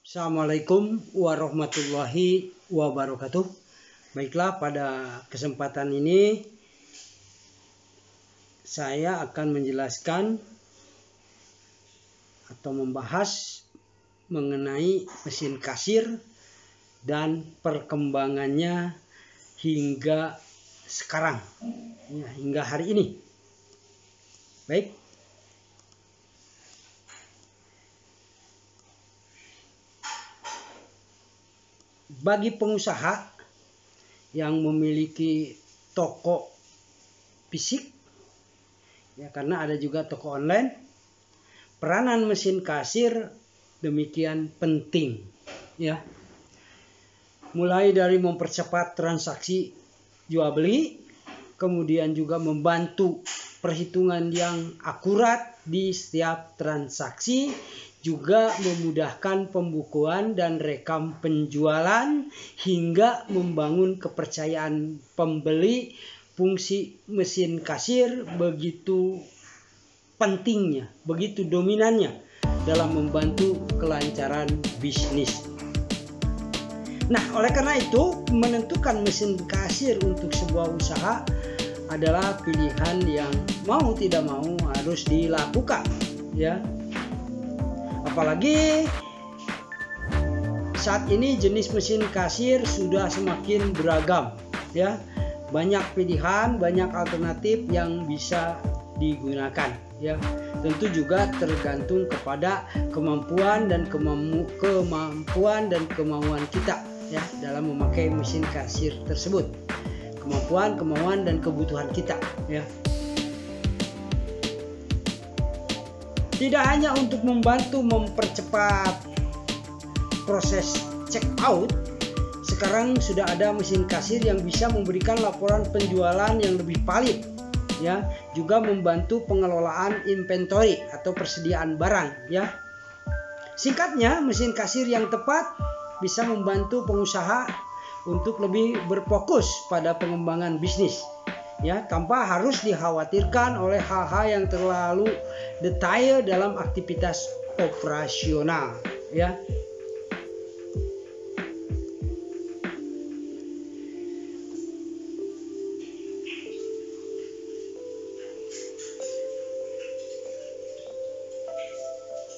Assalamualaikum warahmatullahi wabarakatuh. Baiklah, pada kesempatan ini saya akan menjelaskan atau membahas mengenai mesin kasir dan perkembangannya hingga sekarang, hingga hari ini. Baik. Bagi pengusaha yang memiliki toko fisik, karena ada juga toko online, peranan mesin kasir demikian penting, mulai dari mempercepat transaksi jual beli, kemudian juga membantu perhitungan yang akurat di setiap transaksi, juga memudahkan pembukuan dan rekam penjualan hingga membangun kepercayaan pembeli. Fungsi mesin kasir begitu pentingnya, begitu dominannya dalam membantu kelancaran bisnis. Nah, oleh karena itu menentukan mesin kasir untuk sebuah usaha adalah pilihan yang mau tidak mau harus dilakukan, Apalagi saat ini jenis mesin kasir sudah semakin beragam, Banyak pilihan, banyak alternatif yang bisa digunakan, Tentu juga tergantung kepada kemampuan dan kemauan kita, dalam memakai mesin kasir tersebut. Kemampuan, dan kebutuhan kita, Tidak hanya untuk membantu mempercepat proses check out, sekarang sudah ada mesin kasir yang bisa memberikan laporan penjualan yang lebih valid, juga membantu pengelolaan inventory atau persediaan barang, Singkatnya, mesin kasir yang tepat bisa membantu pengusaha untuk lebih berfokus pada pengembangan bisnis, tanpa harus dikhawatirkan oleh hal-hal yang terlalu detail dalam aktivitas operasional,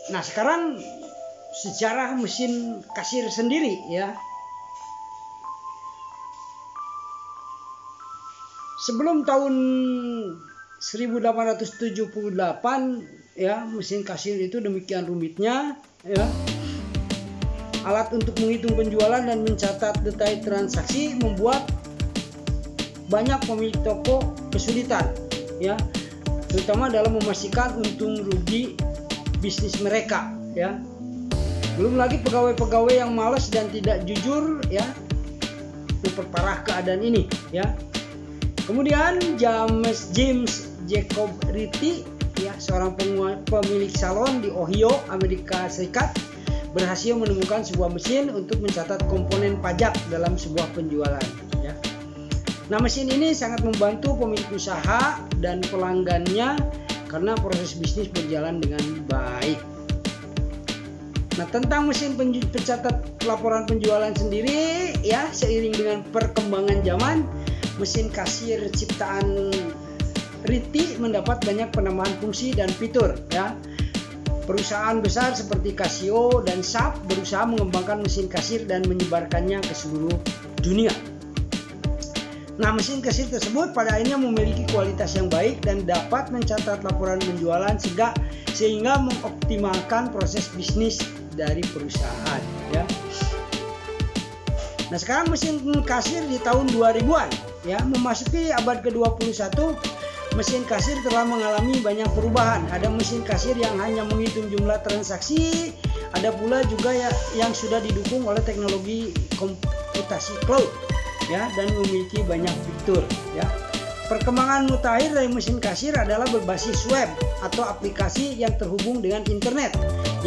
Nah, sekarang sejarah mesin kasir sendiri, Sebelum tahun 1878, mesin kasir itu demikian rumitnya, Alat untuk menghitung penjualan dan mencatat detail transaksi membuat banyak pemilik toko kesulitan, terutama dalam memastikan untung rugi bisnis mereka, Belum lagi pegawai-pegawai yang malas dan tidak jujur, memperparah keadaan ini, Kemudian James Jacob Ritchie, seorang pemilik salon di Ohio, Amerika Serikat, berhasil menemukan sebuah mesin untuk mencatat komponen pajak dalam sebuah penjualan, Nah, mesin ini sangat membantu pemilik usaha dan pelanggannya karena proses bisnis berjalan dengan baik. Nah, tentang mesin pencatat laporan penjualan sendiri, seiring dengan perkembangan zaman, mesin kasir ciptaan Ritchie mendapat banyak penambahan fungsi dan fitur, Perusahaan besar seperti Casio dan Sharp berusaha mengembangkan mesin kasir dan menyebarkannya ke seluruh dunia. Nah, mesin kasir tersebut pada akhirnya memiliki kualitas yang baik dan dapat mencatat laporan penjualan sehingga mengoptimalkan proses bisnis dari perusahaan, Nah, sekarang mesin kasir di tahun 2000-an, memasuki abad ke-21, mesin kasir telah mengalami banyak perubahan. Ada mesin kasir yang hanya menghitung jumlah transaksi, ada pula juga yang sudah didukung oleh teknologi komputasi cloud, dan memiliki banyak fitur, Perkembangan mutakhir dari mesin kasir adalah berbasis web atau aplikasi yang terhubung dengan internet,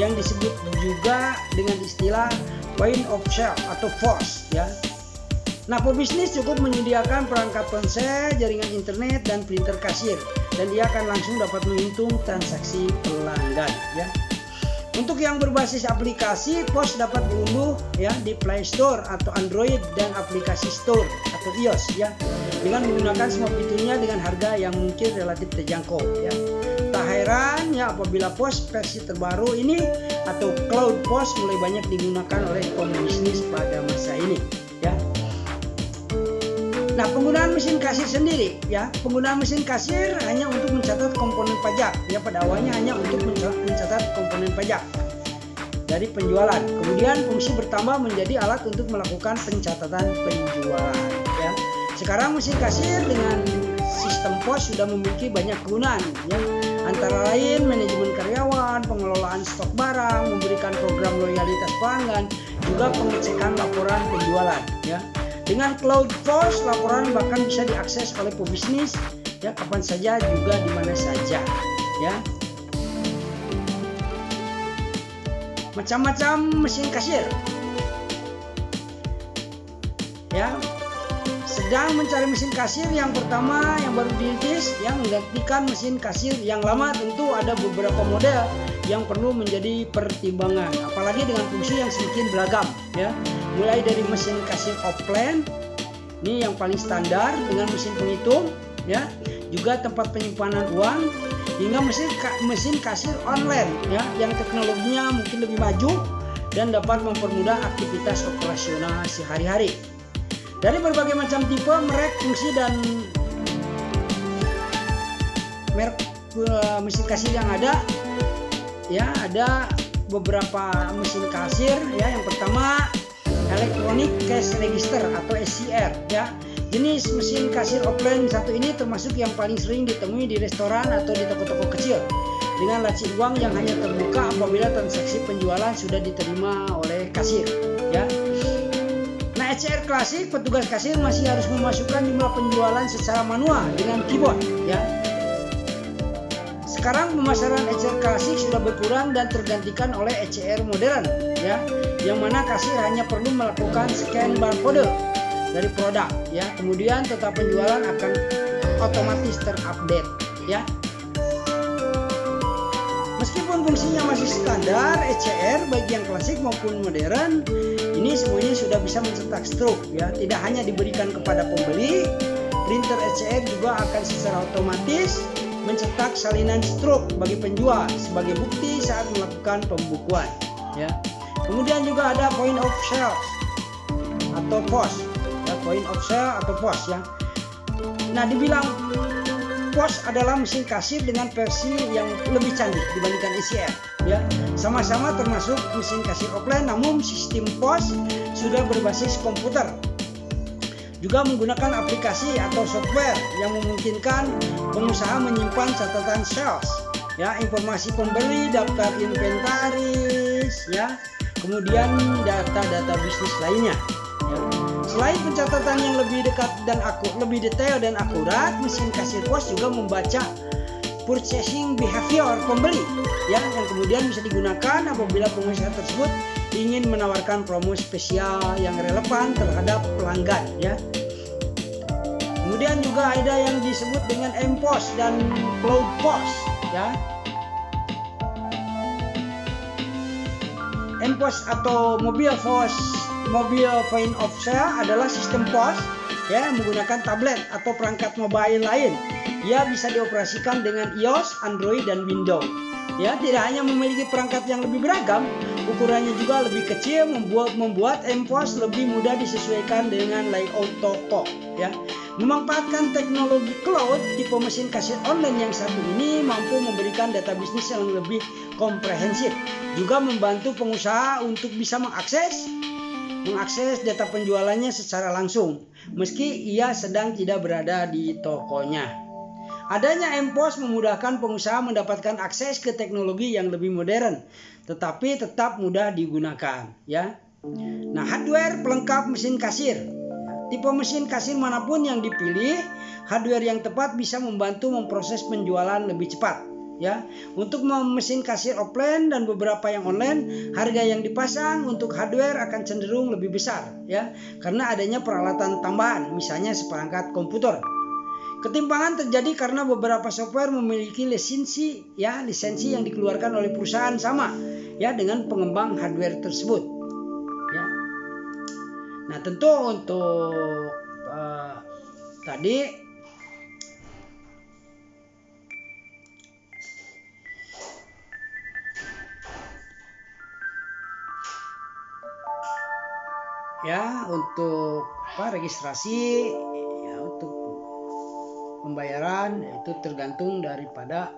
yang disebut juga dengan istilah point of sale atau POS, Nah, pebisnis cukup menyediakan perangkat ponsel, jaringan internet, dan printer kasir, dan dia akan langsung dapat menghitung transaksi pelanggan, Untuk yang berbasis aplikasi, POS dapat diunduh ya di Play Store atau Android dan aplikasi Store atau iOS ya, dengan menggunakan semua fiturnya dengan harga yang mungkin relatif terjangkau ya. Tak heran ya apabila POS versi terbaru ini atau Cloud POS mulai banyak digunakan oleh pembisnis pada masa ini ya. Nah, penggunaan mesin kasir sendiri ya, penggunaan mesin kasir hanya untuk mencatat komponen pajak ya, pada awalnya hanya untuk mencatat komponen pajak dari penjualan. Kemudian fungsi bertambah menjadi alat untuk melakukan pencatatan penjualan ya. Sekarang mesin kasir dengan sistem POS sudah memiliki banyak kegunaan ya, antara lain manajemen karyawan, pengelolaan stok barang, memberikan program loyalitas pelanggan, juga pengecekan laporan penjualan ya. Dengan Cloud POS, laporan bahkan bisa diakses oleh pebisnis ya kapan saja juga di mana saja ya. Macam-macam mesin kasir ya. Sedang mencari mesin kasir yang pertama yang baru dirintis yang menggantikan mesin kasir yang lama, tentu ada beberapa model yang perlu menjadi pertimbangan, apalagi dengan fungsi yang semakin beragam ya. Mulai dari mesin kasir offline, ini yang paling standar dengan mesin penghitung ya, juga tempat penyimpanan uang, hingga mesin kasir online ya, yang teknologinya mungkin lebih maju dan dapat mempermudah aktivitas operasional sehari-hari. Dari berbagai macam tipe, merek, fungsi, dan merek mesin kasir yang ada ya, ada beberapa mesin kasir ya. Yang pertama Electronic Cash Register atau SCR ya. Jenis mesin kasir offline satu ini termasuk yang paling sering ditemui di restoran atau di toko-toko kecil, dengan laci uang yang hanya terbuka apabila transaksi penjualan sudah diterima oleh kasir ya. Nah, SCR klasik, petugas kasir masih harus memasukkan jumlah penjualan secara manual dengan keyboard ya. Sekarang pemasaran SCR klasik sudah berkurang dan tergantikan oleh SCR modern ya, yang mana kasir hanya perlu melakukan scan barcode dari produk ya, kemudian total penjualan akan otomatis terupdate ya. Meskipun fungsinya masih standar, SCR baik yang klasik maupun modern ini semuanya sudah bisa mencetak struk ya. Tidak hanya diberikan kepada pembeli, printer SCR juga akan secara otomatis mencetak salinan struk bagi penjual sebagai bukti saat melakukan pembukuan ya. Kemudian juga ada point of sale atau POS ya, point of sale atau POS ya. Nah, dibilang POS adalah mesin kasir dengan versi yang lebih canggih dibandingkan SCR ya. Sama-sama termasuk mesin kasir offline, namun sistem POS sudah berbasis komputer, juga menggunakan aplikasi atau software yang memungkinkan pengusaha menyimpan catatan sales ya, informasi pembeli, daftar inventaris ya, kemudian data-data bisnis lainnya ya. Selain pencatatan yang lebih dekat dan lebih detail dan akurat, mesin kasir POS juga membaca purchasing behavior pembeli ya, yang kemudian bisa digunakan apabila pengusaha tersebut ingin menawarkan promo spesial yang relevan terhadap pelanggan ya. Kemudian juga ada yang disebut dengan MPOS dan Cloud POS ya. MPOS atau Mobile Point of Sale adalah sistem POS ya, menggunakan tablet atau perangkat mobile lain. Ia bisa dioperasikan dengan iOS, Android, dan Windows. Ya, tidak hanya memiliki perangkat yang lebih beragam, ukurannya juga lebih kecil, membuat MPOS lebih mudah disesuaikan dengan layout toko. Ya, memanfaatkan teknologi cloud, tipe mesin kasir online yang satu ini mampu memberikan data bisnis yang lebih komprehensif, juga membantu pengusaha untuk bisa mengakses data penjualannya secara langsung, meski ia sedang tidak berada di tokonya. Adanya MPOS memudahkan pengusaha mendapatkan akses ke teknologi yang lebih modern, tetapi tetap mudah digunakan ya. Nah, hardware pelengkap mesin kasir. Tipe mesin kasir manapun yang dipilih, hardware yang tepat bisa membantu memproses penjualan lebih cepat ya. Untuk mesin kasir offline dan beberapa yang online, harga yang dipasang untuk hardware akan cenderung lebih besar ya, karena adanya peralatan tambahan, misalnya seperangkat komputer. Ketimpangan terjadi karena beberapa software memiliki lisensi yang dikeluarkan oleh perusahaan sama ya dengan pengembang hardware tersebut ya. Nah, tentu untuk tadi ya untuk registrasi ya, untuk pembayaran itu tergantung daripada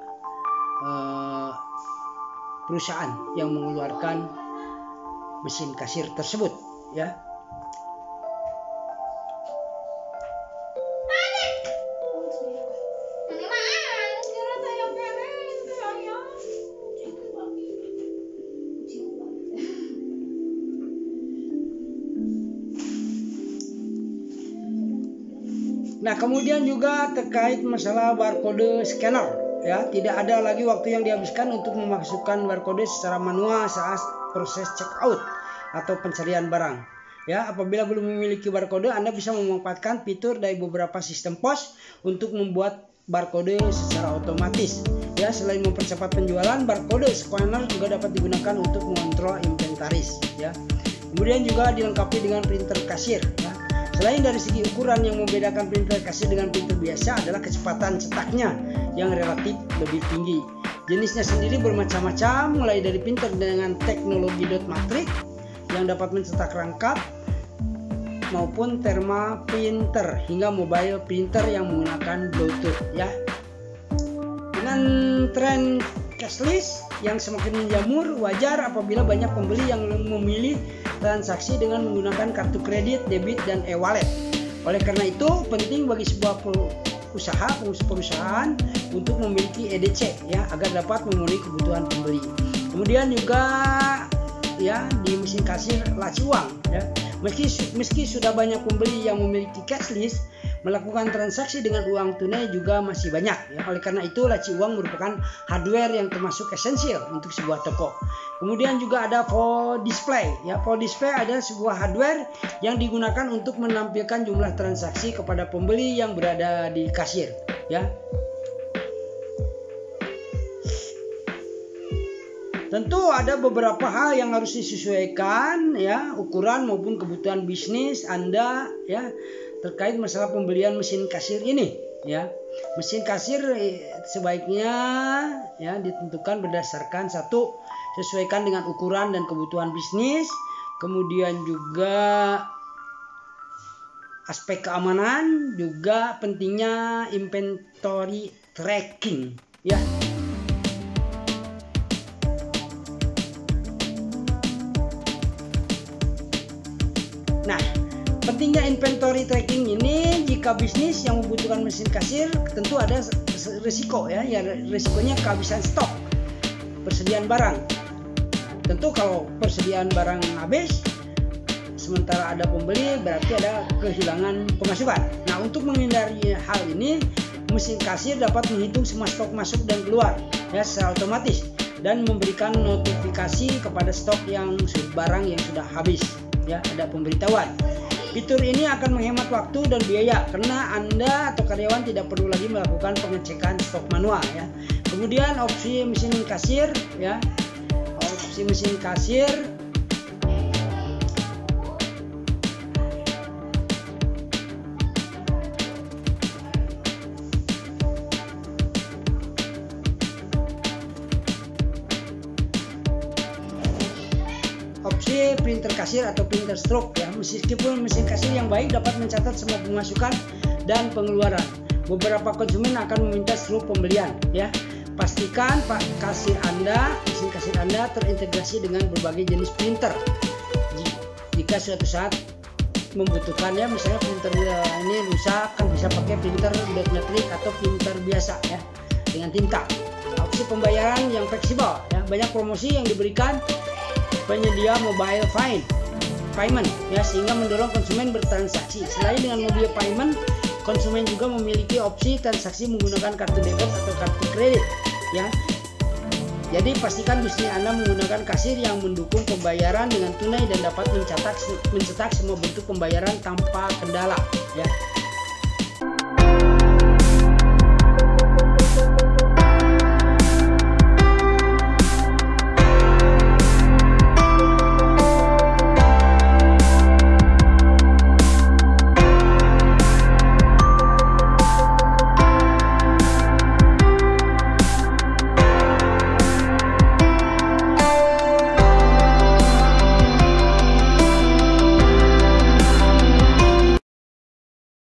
perusahaan yang mengeluarkan mesin kasir tersebut ya. Nah, kemudian juga terkait masalah barcode scanner ya, tidak ada lagi waktu yang dihabiskan untuk memasukkan barcode secara manual saat proses checkout atau pencarian barang. Ya, apabila belum memiliki barcode, Anda bisa memanfaatkan fitur dari beberapa sistem POS untuk membuat barcode secara otomatis. Ya, selain mempercepat penjualan, barcode scanner juga dapat digunakan untuk mengontrol inventaris ya. Kemudian juga dilengkapi dengan printer kasir ya. Selain dari segi ukuran, yang membedakan printer kasir dengan printer biasa adalah kecepatan cetaknya yang relatif lebih tinggi. Jenisnya sendiri bermacam-macam, mulai dari printer dengan teknologi dot matrix yang dapat mencetak rangkap maupun thermal printer hingga mobile printer yang menggunakan Bluetooth ya. Dengan tren cashless yang semakin menjamur, wajar apabila banyak pembeli yang memilih transaksi dengan menggunakan kartu kredit, debit, dan e-wallet. Oleh karena itu, penting bagi sebuah perusahaan untuk memiliki EDC ya, agar dapat memenuhi kebutuhan pembeli. Kemudian juga ya di mesin kasir laci uang ya. Meski sudah banyak pembeli yang memiliki cashless, melakukan transaksi dengan uang tunai juga masih banyak ya. Oleh karena itu, laci uang merupakan hardware yang termasuk esensial untuk sebuah toko. Kemudian juga ada POS display ya. POS display adalah sebuah hardware yang digunakan untuk menampilkan jumlah transaksi kepada pembeli yang berada di kasir ya. Tentu ada beberapa hal yang harus disesuaikan ya, ukuran maupun kebutuhan bisnis Anda ya, terkait masalah pembelian mesin kasir ini ya. Mesin kasir sebaiknya ya ditentukan berdasarkan satu, sesuaikan dengan ukuran dan kebutuhan bisnis, kemudian juga aspek keamanan, juga pentingnya inventory tracking ya. Nah, pentingnya inventory tracking ini jika bisnis yang membutuhkan mesin kasir, tentu ada risiko ya, risikonya kehabisan stok, persediaan barang. Tentu kalau persediaan barang habis sementara ada pembeli, berarti ada kehilangan pemasukan. Nah, untuk menghindari hal ini, mesin kasir dapat menghitung semua stok masuk dan keluar ya secara otomatis dan memberikan notifikasi kepada stok yang barang yang sudah habis ya, ada pemberitahuan. Fitur ini akan menghemat waktu dan biaya karena Anda atau karyawan tidak perlu lagi melakukan pengecekan stok manual ya. Kemudian opsi mesin kasir ya. Opsi mesin kasir printer kasir atau printer stroke ya. Meskipun mesin kasir yang baik dapat mencatat semua pemasukan dan pengeluaran, beberapa konsumen akan meminta seluruh pembelian ya. Pastikan mesin kasir Anda terintegrasi dengan berbagai jenis printer. Jika suatu saat membutuhkannya, misalnya printer ini rusak, kan bisa pakai printer dot matrix atau printer biasa ya dengan tinta. Opsi pembayaran yang fleksibel ya. Banyak promosi yang diberikan penyedia mobile payment ya, sehingga mendorong konsumen bertransaksi. Selain dengan mobile payment, konsumen juga memiliki opsi transaksi menggunakan kartu debit atau kartu kredit ya. Jadi pastikan bisnis Anda menggunakan kasir yang mendukung pembayaran dengan tunai dan dapat mencetak semua bentuk pembayaran tanpa kendala ya.